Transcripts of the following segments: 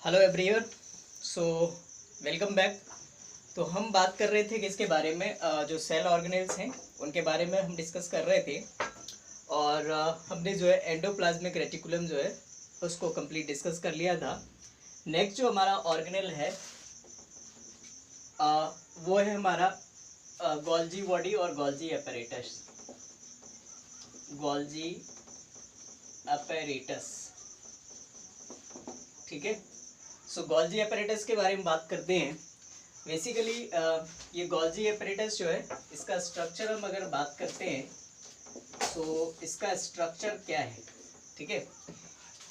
Hello everyone. So welcome back. तो हम बात कर रहे थे किसके बारे में, जो सेल ऑर्गेनेल्स हैं उनके बारे में हम डिस्कस कर रहे थे। और हमने जो है एंडोप्लाज्मिक रेटिकुलम जो है उसको कंप्लीट डिस्कस कर लिया था। नेक्स्ट जो हमारा ऑर्गेनेल है वो है हमारा गोल्जी बॉडी और गोल्जी अपैरेटस। गोल्जी अपैरेटस, ठीक है। सो गोल्जी अपैरेटस के बारे में बात करते हैं। बेसिकली ये गोल्जी अपैरेटस जो है इसका स्ट्रक्चर हम अगर बात करते हैं तो इसका स्ट्रक्चर क्या है, ठीक है।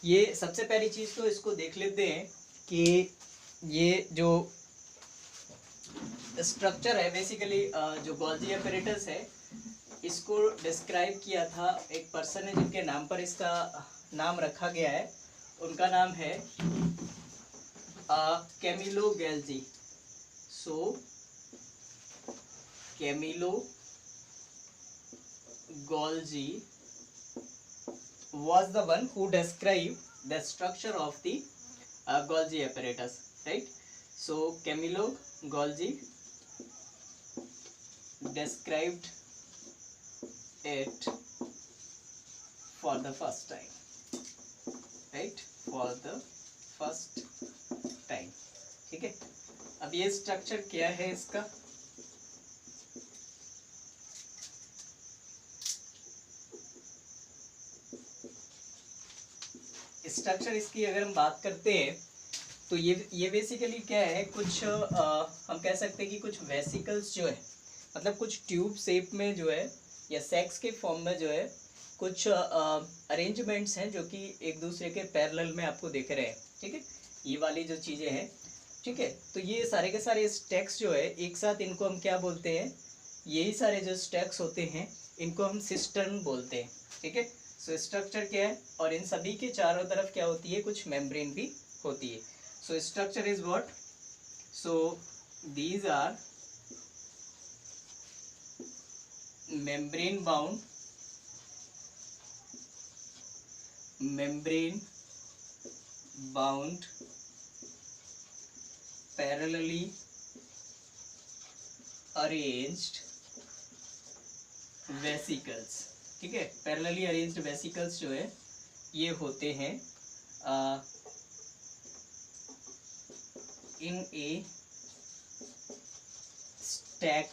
ये सबसे पहली चीज़ तो इसको देख लेते हैं कि ये जो स्ट्रक्चर है बेसिकली जो गोल्जी अपैरेटस है इसको डिस्क्राइब किया था एक पर्सन है जिनके नाम पर इसका नाम रखा गया है। उनका नाम है Camillo गैल्जी। So, Camillo Golgi was the one who described the structure of the Golgi apparatus, right? So, Camillo Golgi described it for the first time, right? For the first time, ठीक है। अब ये स्ट्रक्चर क्या है इसका, structure इसकी अगर हम बात करते हैं तो ये बेसिकली क्या है, कुछ हम कह सकते हैं कि कुछ वेसिकल्स जो है मतलब कुछ ट्यूब शेप में जो है या सैक्स के फॉर्म में जो है कुछ अरेंजमेंट्स हैं जो कि एक दूसरे के पैरेलल में आपको दिख रहे हैं, ठीक है। ये वाली जो चीज़ें हैं, ठीक है। तो ये सारे के सारे स्टैक्स जो है एक साथ इनको हम क्या बोलते हैं, यही सारे जो स्टैक्स होते हैं इनको हम सिस्टर्न बोलते हैं, ठीक है। सो स्ट्रक्चर क्या है और इन सभी के चारों तरफ क्या होती है, कुछ मेम्ब्रेन भी होती है। So structure is what, so these are membrane bound parallelly arranged vesicles, ठीक है। पैरेलली अरेंज्ड वेसिकल्स जो है ये होते हैं in a stack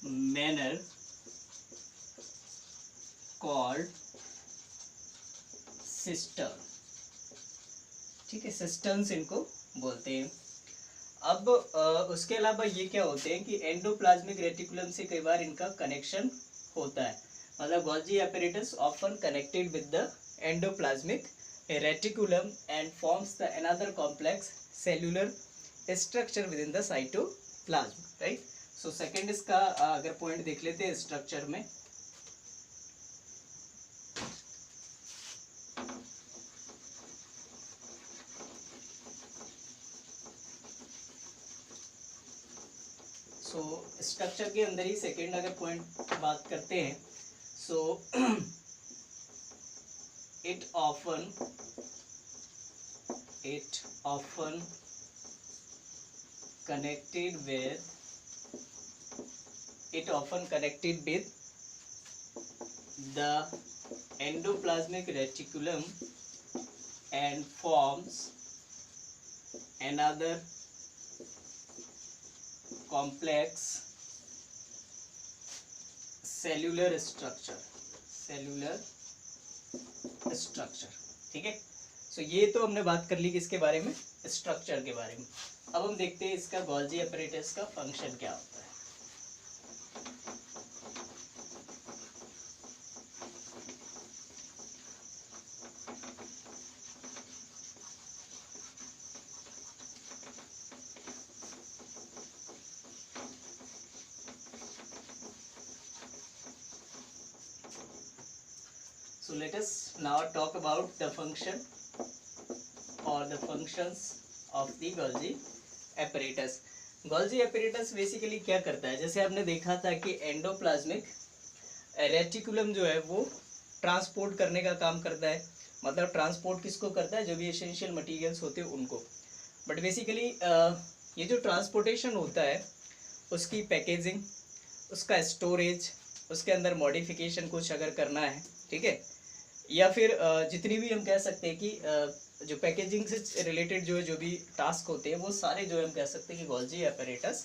manner called cistern, ठीक है। सिस्टर्न्स इनको बोलते हैं। अब उसके अलावा ये क्या होते हैं कि एंडोप्लाज्मिक रेटिकुलम से कई बार इनका कनेक्शन होता है, मतलब Golgi apparatus often connected with the endoplasmic reticulum and forms the another complex cellular structure within the cytoplasm, right? So second इसका अगर पॉइंट देख लेते हैं स्ट्रक्चर में, सो स्ट्रक्चर के अंदर ही सेकेंड अगर पॉइंट बात करते हैं, सो it often connected with the endoplasmic reticulum and forms another complex cellular structure, ठीक है। सो ये तो हमने बात कर ली किसके बारे में, स्ट्रक्चर के बारे में। अब हम देखते हैं इसका गोल्जी apparatus का फंक्शन क्या होता है। So let us now talk about the function or the functions of the Golgi apparatus. Golgi apparatus basically क्या करता है, जैसे आपने देखा था कि एंडोप्लाज्मिक रेटिकुलम जो है वो ट्रांसपोर्ट करने का काम करता है मतलब ट्रांसपोर्ट किसको करता है, जो भी एसेंशियल मटेरियल्स होते हैं उनको। बट बेसिकली ये जो ट्रांसपोर्टेशन होता है उसकी पैकेजिंग, उसका स्टोरेज, उसके अंदर मॉडिफिकेशन कुछ अगर करना है, ठीक है, या फिर जितनी भी हम कह सकते हैं कि जो पैकेजिंग से रिलेटेड जो भी टास्क होते हैं वो सारे जो हम कह सकते हैं कि गोल्जी apparatus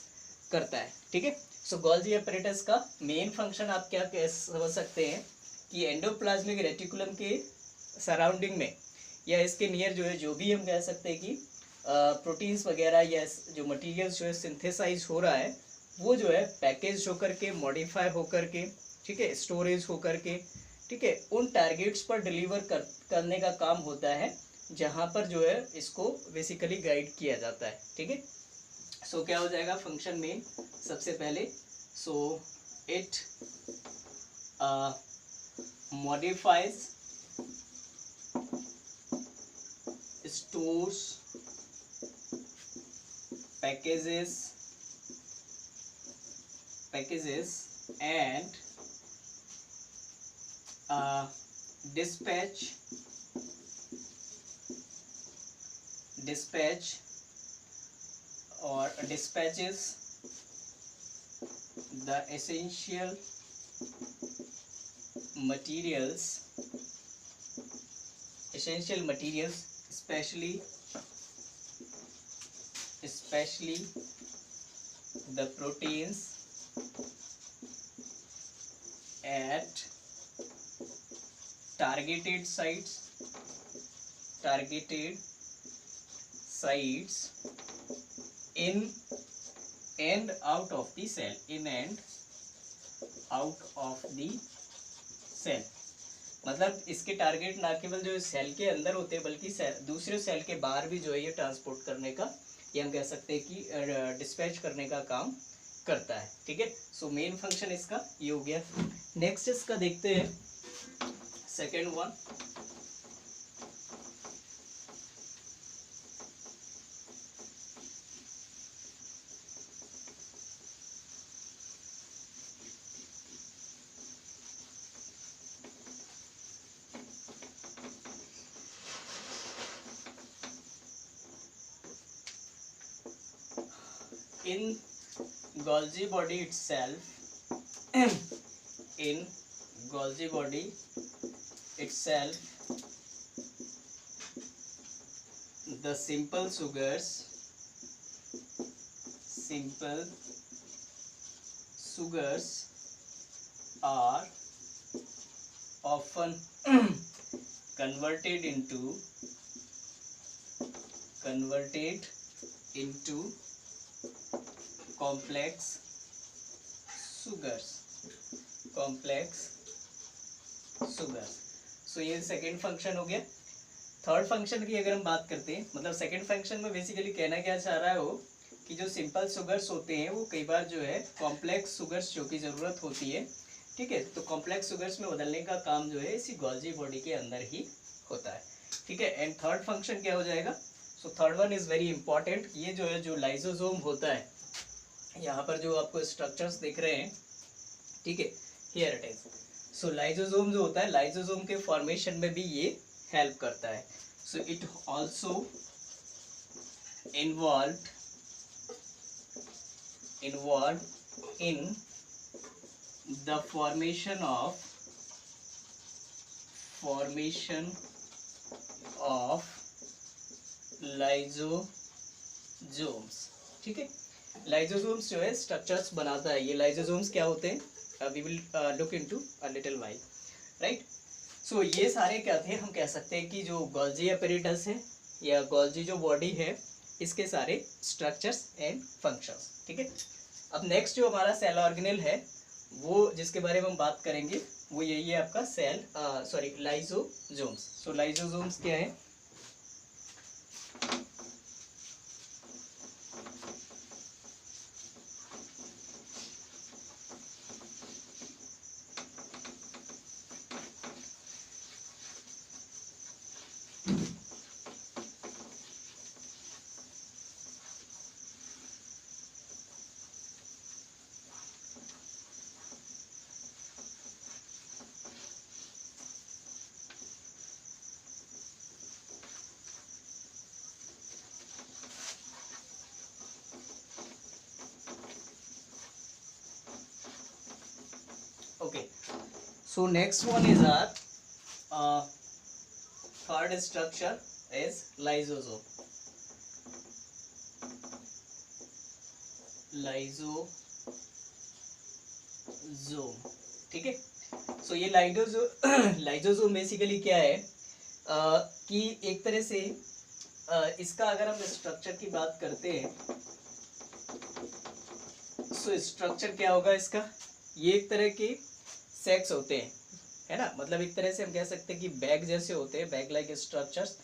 करता है, ठीक है। सो गोल्जी apparatus का मेन फंक्शन आप क्या कह समझ सकते हैं कि एंडोप्लाज्मिक रेटिकुलम के सराउंडिंग में या इसके नियर जो है, जो भी हम कह सकते हैं कि प्रोटीन्स वगैरह या जो मटेरियल्स जो है सिंथेसाइज हो रहा है वो जो है पैकेज होकर के, मॉडिफाई होकर के, ठीक है, स्टोरेज होकर के, ठीक है, उन टारगेट्स पर डिलीवर करने का काम होता है जहाँ पर जो है इसको बेसिकली गाइड किया जाता है, ठीक है। सो क्या हो जाएगा फंक्शन मेन, सबसे पहले so it modifies, stores, packages and dispatch or dispatches the essential materials, especially the proteins at targeted sites in and out of the cell, मतलब इसके टारगेट ना केवल जो सेल के अंदर होते हैं बल्कि दूसरे सेल के बाहर भी जो है ये ट्रांसपोर्ट करने का, ये हम कह सकते हैं कि डिस्पैच करने का काम करता है, ठीक है। सो मेन फंक्शन इसका ये हो गया। नेक्स्ट इसका देखते हैं second one. In Golgi body itself, the simple sugars are often converted into complex sugars। सो ये सेकेंड फंक्शन हो गया। थर्ड फंक्शन की अगर हम बात करते हैं, मतलब सेकेंड फंक्शन में बेसिकली कहना क्या चाह रहा है वो कि जो सिंपल सुगर्स होते हैं वो कई बार जो है कॉम्प्लेक्स सुगर्स जो की ज़रूरत होती है, ठीक है, तो कॉम्प्लेक्स सुगर्स में बदलने का काम जो है इसी गोल्जी बॉडी के अंदर ही होता है, ठीक है। एंड थर्ड फंक्शन क्या हो जाएगा, so third one is very important. ये जो है जो लाइसोसोम होता है, यहाँ पर जो आपको स्ट्रक्चर्स दिख रहे हैं, ठीक है, here it is. So lysosome जो होता है, लाइसोसोम के फॉर्मेशन में भी ये हेल्प करता है। So it also involve in the formation of lysosomes, ठीक है। लाइसोसोम्स जो है स्ट्रक्चर्स बनाता है। ये लाइसोसोम्स क्या होते हैं, we will look into a little while, right. So ये सारे क्या थे, हम कह सकते हैं कि जो गोल्जी एपेरेटस है या गोल्जी जो बॉडी है इसके सारे स्ट्रक्चर्स एंड फंक्शंस, ठीक है। अब नेक्स्ट जो हमारा सेल ऑर्गेनेल है वो जिसके बारे में हम बात करेंगे वो यही है आपका लाइसोसोम्स। सो लाइसोसोम्स क्या है, So next one is our third structure is lysosome. Lysosome, ठीक है। सो ये लाइजोसोम बेसिकली क्या है कि एक तरह से इसका अगर हम स्ट्रक्चर की बात करते हैं, सो स्ट्रक्चर क्या होगा इसका, ये एक तरह के सेक्स होते हैं, है ना, मतलब एक तरह से हम कह सकते हैं कि बैग जैसे होते हैं, बैग लाइक स्ट्रक्चर्स,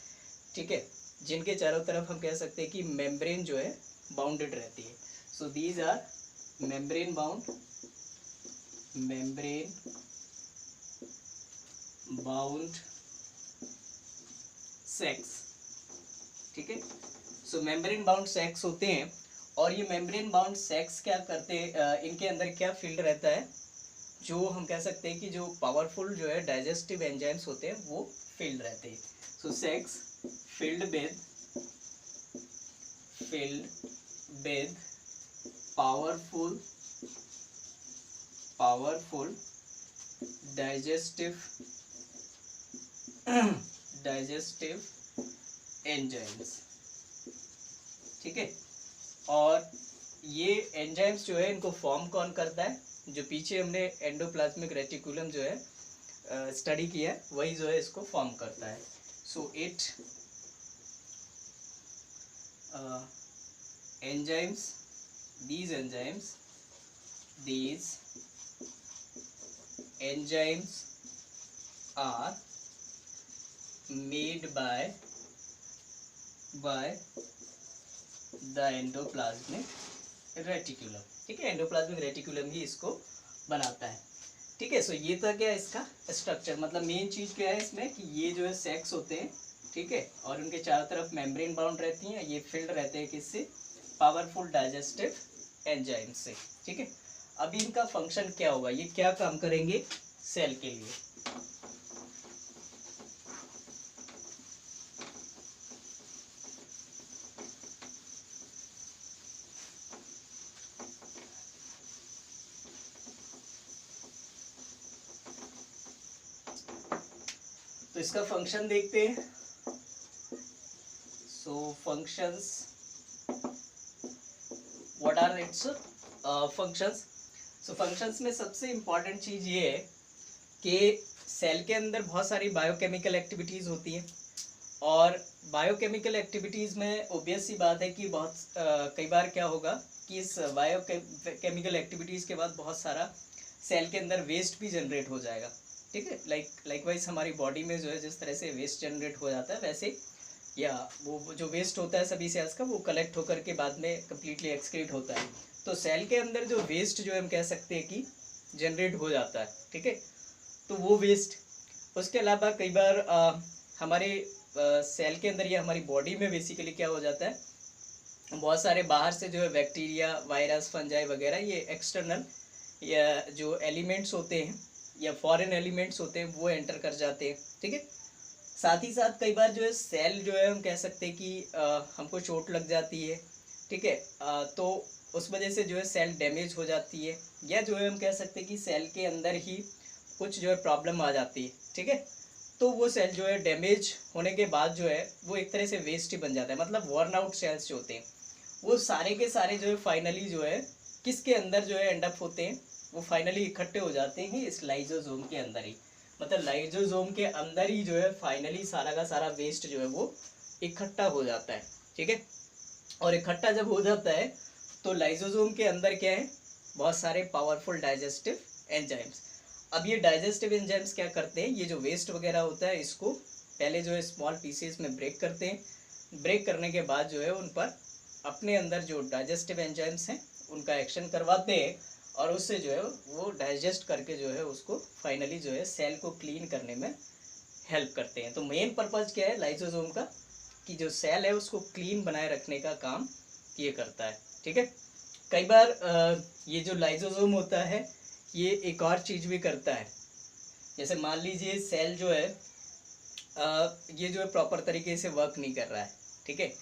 ठीक है, जिनके चारों तरफ हम कह सकते हैं कि मेम्ब्रेन जो है बाउंडेड रहती है। So these are membrane bound sacs, ठीक है। सो मेम्ब्रेन बाउंड सेक्स होते हैं, और ये मेम्ब्रेन बाउंड सेक्स क्या करते हैं, इनके अंदर क्या फील्ड रहता है, जो हम कह सकते हैं कि जो पावरफुल जो है डाइजेस्टिव एंजाइम्स होते हैं वो फील्ड रहते हैं। So sex filled with powerful digestive enzymes, ठीक है। और ये एंजाइम्स जो है इनको फॉर्म कौन करता है, जो पीछे हमने एंडोप्लाज्मिक रेटिकुलम जो है स्टडी किया है, वही जो है इसको फॉर्म करता है। So it enzymes these enzymes are made by the endoplasmic reticulum, ठीक है, एंडोप्लाज्मिक रेटिकुलम ही इसको बनाता है, ठीक है। सो ये था क्या इसका स्ट्रक्चर, मतलब मेन चीज क्या है इसमें कि ये जो है सेक्स होते हैं, ठीक है, और उनके चारों तरफ मेम्ब्रेन बाउंड रहती हैं, ये फिल्ड रहते हैं किससे, पावरफुल डाइजेस्टिव एंजाइम से, ठीक है। अभी इनका फंक्शन क्या होगा, ये क्या काम करेंगे सेल के लिए। तो इसका फंक्शन देखते हैं। So functions, what are its functions. So functions में सबसे इम्पॉर्टेंट चीज ये है कि सेल के अंदर बहुत सारी बायोकेमिकल एक्टिविटीज होती हैं, और बायोकेमिकल एक्टिविटीज में ऑब्वियस सी बात है कि बहुत कई बार क्या होगा कि इस बायोकेमिकल एक्टिविटीज के बाद बहुत सारा सेल के अंदर वेस्ट भी जनरेट हो जाएगा, ठीक है। लाइकवाइज हमारी बॉडी में जो है जिस तरह से वेस्ट जनरेट हो जाता है, वैसे या वो जो वेस्ट होता है सभी सेल्स का, वो कलेक्ट होकर के बाद में कम्प्लीटली एक्सक्रीट होता है। तो सेल के अंदर जो वेस्ट जो है हम कह सकते हैं कि जनरेट हो जाता है, ठीक है। तो वो वेस्ट, उसके अलावा कई बार हमारे सेल के अंदर या हमारी बॉडी में बेसिकली क्या हो जाता है, बहुत सारे बाहर से जो है बैक्टीरिया, वायरस, फंजाई वगैरह, ये एक्सटर्नल या जो एलिमेंट्स होते हैं या फॉरेन एलिमेंट्स होते हैं वो एंटर कर जाते हैं, ठीक है। साथ ही साथ कई बार जो है सेल जो है हम कह सकते हैं कि हमको चोट लग जाती है, ठीक है, तो उस वजह से जो है सेल डैमेज हो जाती है, या जो है हम कह सकते हैं कि सेल के अंदर ही कुछ जो है प्रॉब्लम आ जाती है, ठीक है। तो वो सेल जो है डैमेज होने के बाद जो है वो एक तरह से वेस्ट ही बन जाता है, मतलब वर्न आउट सेल्स जो होते हैं वो सारे के सारे जो है फाइनली जो है किसके अंदर जो है एंड अप होते हैं, वो फाइनली इकट्ठे हो जाते हैं इस लाइजोसोम के अंदर ही, मतलब लाइजोसोम के अंदर ही जो है फाइनली सारा का सारा वेस्ट जो है वो इकट्ठा हो जाता है, ठीक है। और इकट्ठा जब हो जाता है तो लाइजोसोम के अंदर क्या है, बहुत सारे पावरफुल डाइजेस्टिव एंजाइम्स। अब ये डाइजेस्टिव एंजाइम्स क्या करते हैं, ये जो वेस्ट वगैरह होता है इसको पहले जो है स्मॉल पीसेस में ब्रेक करते हैं, ब्रेक करने के बाद जो है उन पर अपने अंदर जो डाइजेस्टिव एंजाइम्स हैं उनका एक्शन करवाते हैं, और उससे जो है वो डाइजेस्ट करके जो है उसको फाइनली जो है सेल को क्लीन करने में हेल्प करते हैं। तो मेन पर्पज़ क्या है लाइसोसोम का, कि जो सेल है उसको क्लीन बनाए रखने का काम ये करता है, ठीक है। कई बार ये जो लाइसोसोम होता है ये एक और चीज़ भी करता है, जैसे मान लीजिए सेल जो है ये जो है प्रॉपर तरीके से वर्क नहीं कर रहा है, ठीक है,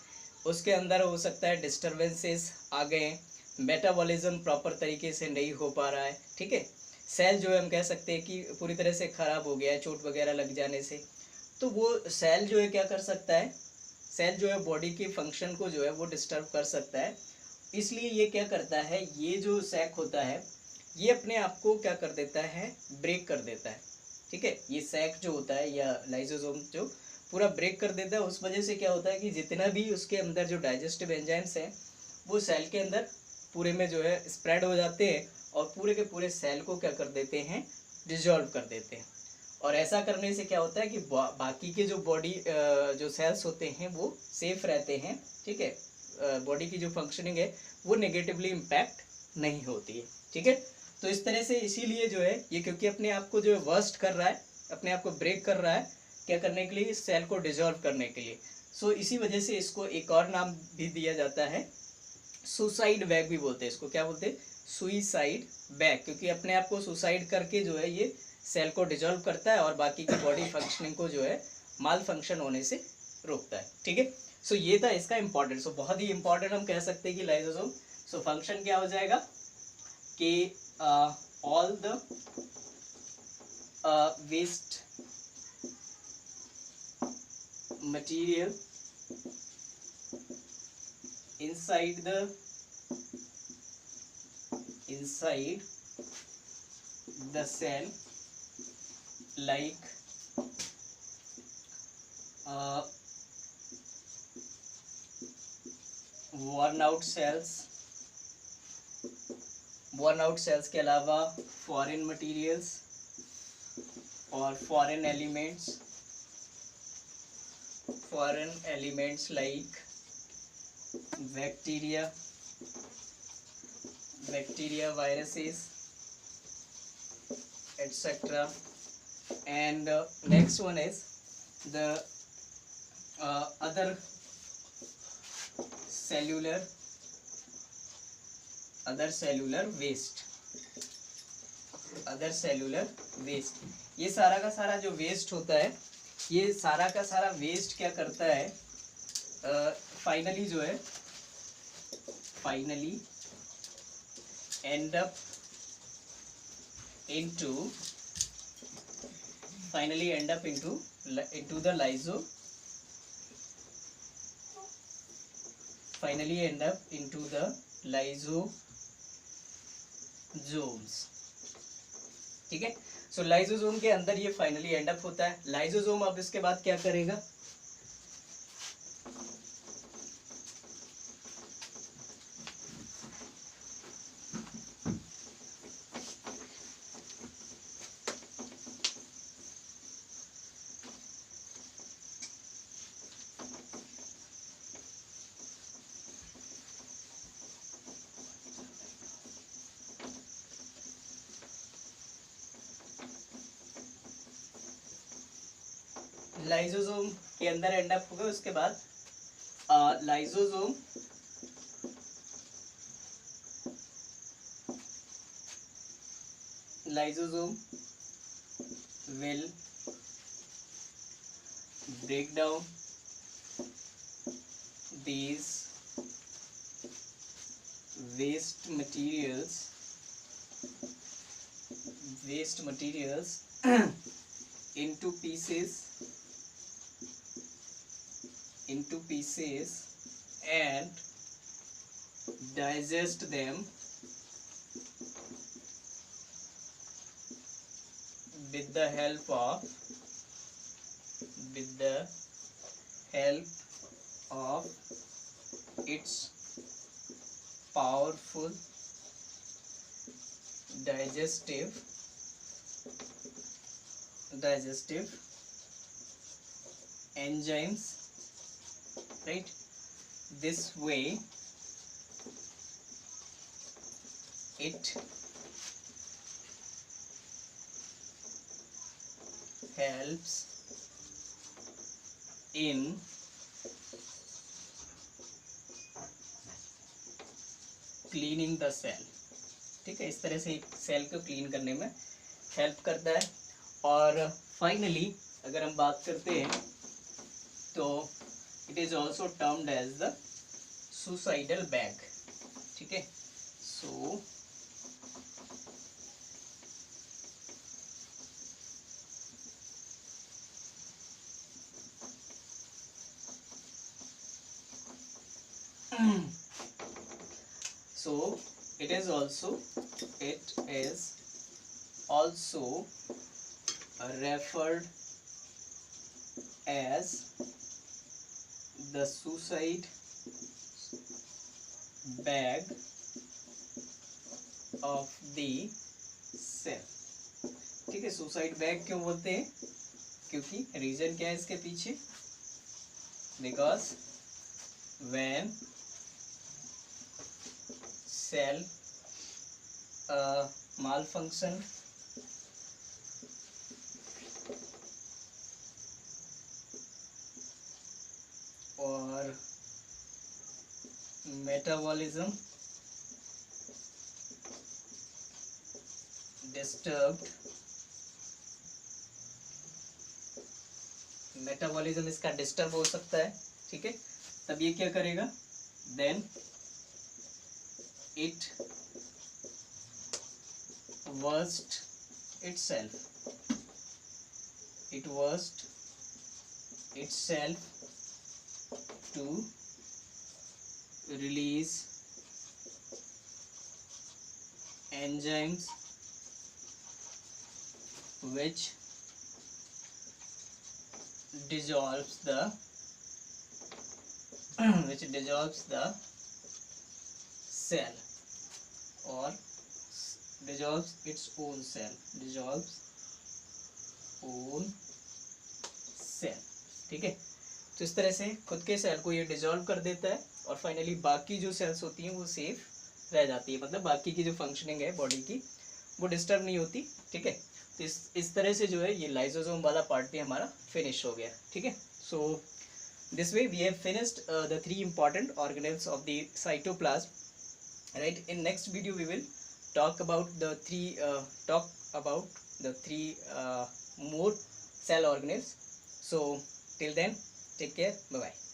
उसके अंदर हो सकता है डिस्टर्बेंसेस आ गए, मेटाबॉलिज्म प्रॉपर तरीके से नहीं हो पा रहा है, ठीक है, सेल जो है हम कह सकते हैं कि पूरी तरह से ख़राब हो गया है चोट वगैरह लग जाने से, तो वो सेल जो है क्या कर सकता है, सेल जो है बॉडी के फंक्शन को जो है वो डिस्टर्ब कर सकता है। इसलिए ये क्या करता है, ये जो सैक होता है ये अपने आप को क्या कर देता है, ब्रेक कर देता है। ठीक है, ये सैक जो होता है या लाइसोसोम जो पूरा ब्रेक कर देता है। उस वजह से क्या होता है कि जितना भी उसके अंदर जो डाइजेस्टिव एंजाइम्स हैं वो सेल के अंदर पूरे में जो है स्प्रेड हो जाते हैं और पूरे के पूरे सेल को क्या कर देते हैं, डिजॉल्व कर देते हैं। और ऐसा करने से क्या होता है कि बाकी के जो बॉडी जो सेल्स होते हैं वो सेफ रहते हैं। ठीक है, बॉडी की जो फंक्शनिंग है वो नेगेटिवली इम्पैक्ट नहीं होती है। ठीक है, तो इस तरह से इसीलिए जो है ये, क्योंकि अपने आप को जो है वर्स्ट कर रहा है, अपने आप को ब्रेक कर रहा है, क्या करने के लिए, इस सेल को डिजॉल्व करने के लिए। सो इसी वजह से इसको एक और नाम भी दिया जाता है, सुसाइड बैग भी बोलते हैं इसको। क्या बोलते हैं, सुइसाइड बैग, क्योंकि अपने आप को सुसाइड करके जो है ये सेल को डिजॉल्व करता है और बाकी की बॉडी फंक्शनिंग को जो है माल फंक्शन होने से रोकता है। ठीक है, सो ये था इसका इंपॉर्टेंट। सो बहुत ही इंपॉर्टेंट हम कह सकते हैं कि लाइसोसोम। सो फंक्शन क्या हो जाएगा कि all the waste material inside the cell, like worn out cells के अलावा फॉरेन मटेरियल्स और foreign elements like bacteria, viruses, etc. And next one is the other cellular waste। ये सारा का सारा जो वेस्ट होता है, ये सारा का सारा वेस्ट क्या करता है, फाइनली जो है end up into the lysosomes। ठीक है, सो लाइसोसोम के अंदर ये फाइनली एंड अप होता है। लाइसोसोम अब इसके बाद क्या करेगा, लाइसोसोम के अंदर एंड अप होगा। उसके बाद lysosome will break down these waste materials into pieces and digest them with the help of its powerful digestive enzymes, right? This way it helps in cleaning the cell. ठीक है, इस तरह से cell को clean करने में help करता है। और फाइनली अगर हम बात करते हैं तो it is also termed as the suicidal bag. ठीक है, सो So it is also referred as the suicide bag of the cell. ठीक है, सुसाइड बैग क्यों बोलते हैं? क्योंकि रीजन क्या है इसके पीछे? Because when cell malfunction or metabolism disturbed, metabolism इसका डिस्टर्ब हो सकता है, ठीक है, तब ये क्या करेगा? Then it worst itself to release enzymes which dissolves the cell or dissolves its own cell, ठीक है। तो इस तरह से खुद के सेल को ये डिसॉल्व कर देता है और फाइनली बाकी जो सेल्स होती हैं वो सेफ रह जाती है, मतलब बाकी की जो फंक्शनिंग है बॉडी की वो डिस्टर्ब नहीं होती, ठीक है। तो इस तरह से जो है ये लाइसोसोम वाला पार्ट भी हमारा फिनिश हो गया, ठीक है। So this way we have finished the 3 important organelles of the cytoplasm, right? In next video we will talk about the three more cell organelles. So till then, take care, bye bye.